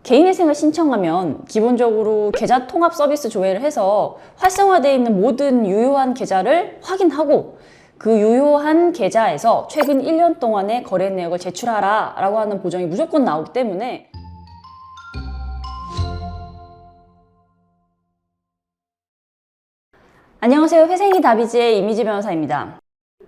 개인회생을 신청하면 기본적으로 계좌 통합 서비스 조회를 해서 활성화되어 있는 모든 유효한 계좌를 확인하고 그 유효한 계좌에서 최근 1년 동안의 거래 내역을 제출하라 라고 하는 보정이 무조건 나오기 때문에 안녕하세요. 회생이 다비지의 이미지 변호사입니다.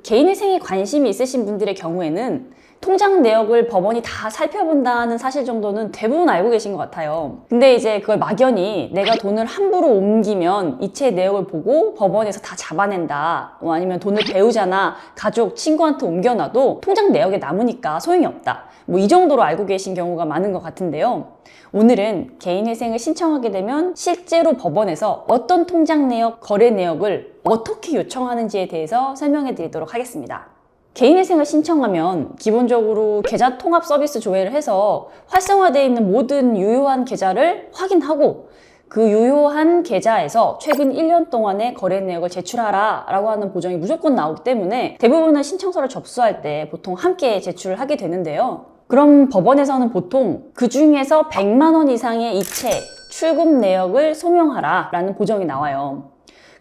개인회생에 관심이 있으신 분들의 경우에는 통장 내역을 법원이 다 살펴본다는 사실 정도는 대부분 알고 계신 것 같아요. 근데 이제 그걸 막연히 내가 돈을 함부로 옮기면 이체 내역을 보고 법원에서 다 잡아낸다, 아니면 돈을 배우자나 가족, 친구한테 옮겨놔도 통장 내역에 남으니까 소용이 없다, 이 정도로 알고 계신 경우가 많은 것 같은데요. 오늘은 개인회생을 신청하게 되면 실제로 법원에서 어떤 통장 내역, 거래 내역을 어떻게 요청하는지에 대해서 설명해 드리도록 하겠습니다. 개인회생을 신청하면 기본적으로 계좌 통합 서비스 조회를 해서 활성화되어 있는 모든 유효한 계좌를 확인하고 그 유효한 계좌에서 최근 1년 동안의 거래 내역을 제출하라 라고 하는 보정이 무조건 나오기 때문에 대부분은 신청서를 접수할 때 보통 함께 제출을 하게 되는데요. 그럼 법원에서는 보통 그 중에서 100만 원 이상의 이체, 출금 내역을 소명하라 라는 보정이 나와요.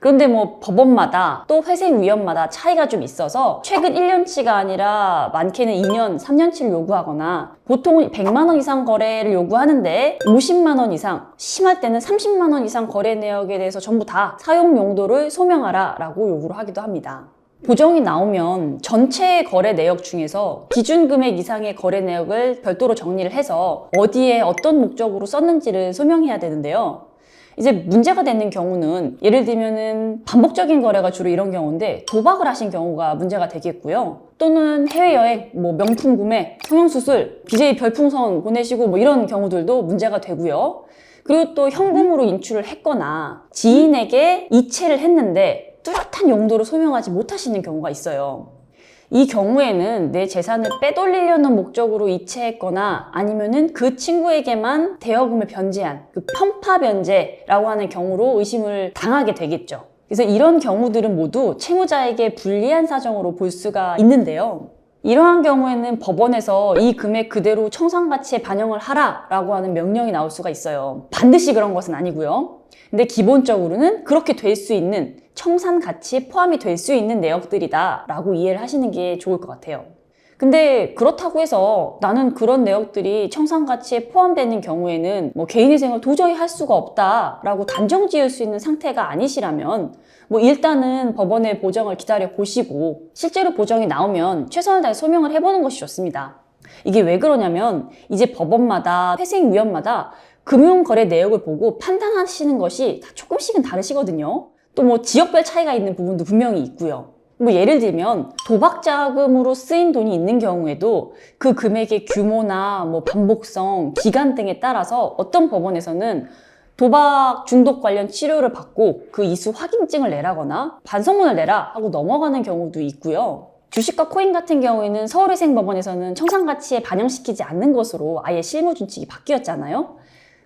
그런데 법원마다 또 회생위원마다 차이가 좀 있어서 최근 1년치가 아니라 많게는 2년, 3년치를 요구하거나 보통 100만 원 이상 거래를 요구하는데 50만 원 이상, 심할 때는 30만 원 이상 거래 내역에 대해서 전부 다 사용 용도를 소명하라 라고 요구를 하기도 합니다. 보정이 나오면 전체 거래 내역 중에서 기준 금액 이상의 거래 내역을 별도로 정리를 해서 어디에 어떤 목적으로 썼는지를 소명해야 되는데요. 이제 문제가 되는 경우는 예를 들면은 반복적인 거래가 주로 이런 경우인데 도박을 하신 경우가 문제가 되겠고요. 또는 해외여행, 명품 구매, 성형수술, BJ 별풍선 보내시고 이런 경우들도 문제가 되고요. 그리고 또 현금으로 인출을 했거나 지인에게 이체를 했는데 뚜렷한 용도로 소명하지 못하시는 경우가 있어요. 이 경우에는 내 재산을 빼돌리려는 목적으로 이체했거나 아니면은 그 친구에게만 대여금을 변제한 그 편파 변제라고 하는 경우로 의심을 당하게 되겠죠. 그래서 이런 경우들은 모두 채무자에게 불리한 사정으로 볼 수가 있는데요. 이러한 경우에는 법원에서 이 금액 그대로 청산가치에 반영을 하라라고 하는 명령이 나올 수가 있어요. 반드시 그런 것은 아니고요. 근데 기본적으로는 그렇게 될 수 있는 청산가치에 포함이 될 수 있는 내역들이다 라고 이해를 하시는 게 좋을 것 같아요. 근데 그렇다고 해서 나는 그런 내역들이 청산가치에 포함되는 경우에는 개인회생을 도저히 할 수가 없다 라고 단정 지을 수 있는 상태가 아니시라면 일단은 법원의 보정을 기다려 보시고 실제로 보정이 나오면 최선을 다해 소명을 해보는 것이 좋습니다. 이게 왜 그러냐면 이제 법원마다 회생위원마다 금융거래 내역을 보고 판단하시는 것이 다 조금씩은 다르시거든요. 또 지역별 차이가 있는 부분도 분명히 있고요. 예를 들면 도박 자금으로 쓰인 돈이 있는 경우에도 그 금액의 규모나 반복성, 기간 등에 따라서 어떤 법원에서는 도박 중독 관련 치료를 받고 그 이수 확인증을 내라거나 반성문을 내라 하고 넘어가는 경우도 있고요. 주식과 코인 같은 경우에는 서울회생법원에서는 청산가치에 반영시키지 않는 것으로 아예 실무 준칙이 바뀌었잖아요.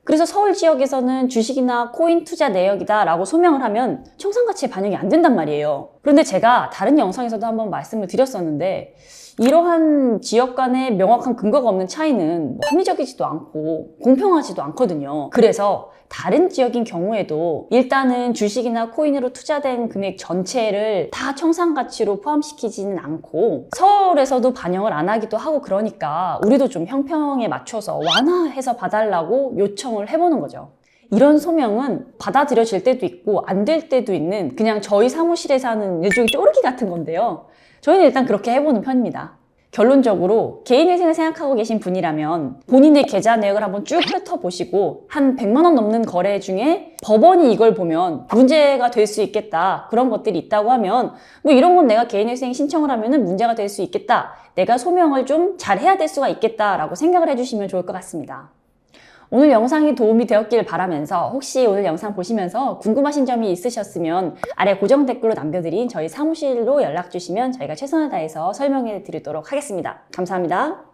그래서 서울 지역에서는 주식이나 코인 투자 내역이다 라고 소명을 하면 청산가치에 반영이 안 된단 말이에요. 그런데 제가 다른 영상에서도 한번 말씀을 드렸었는데 이러한 지역 간의 명확한 근거가 없는 차이는 합리적이지도 않고 공평하지도 않거든요. 그래서 다른 지역인 경우에도 일단은 주식이나 코인으로 투자된 금액 전체를 다 청산가치로 포함시키지는 않고 서울에서도 반영을 안 하기도 하고 그러니까 우리도 좀 형평에 맞춰서 완화해서 봐달라고 요청을 해보는 거죠. 이런 소명은 받아들여질 때도 있고 안 될 때도 있는 그냥 저희 사무실에서 하는 일종의 쪼르기 같은 건데요. 저희는 일단 그렇게 해보는 편입니다. 결론적으로 개인회생을 생각하고 계신 분이라면 본인의 계좌 내역을 한번 쭉 훑어보시고 한 100만 원 넘는 거래 중에 법원이 이걸 보면 문제가 될 수 있겠다, 그런 것들이 있다고 하면 이런 건 내가 개인회생 신청을 하면 문제가 될 수 있겠다, 내가 소명을 좀 잘 해야 될 수가 있겠다 라고 생각을 해주시면 좋을 것 같습니다. 오늘 영상이 도움이 되었길 바라면서 혹시 오늘 영상 보시면서 궁금하신 점이 있으셨으면 아래 고정 댓글로 남겨드린 저희 사무실로 연락 주시면 저희가 최선을 다해서 설명해 드리도록 하겠습니다. 감사합니다.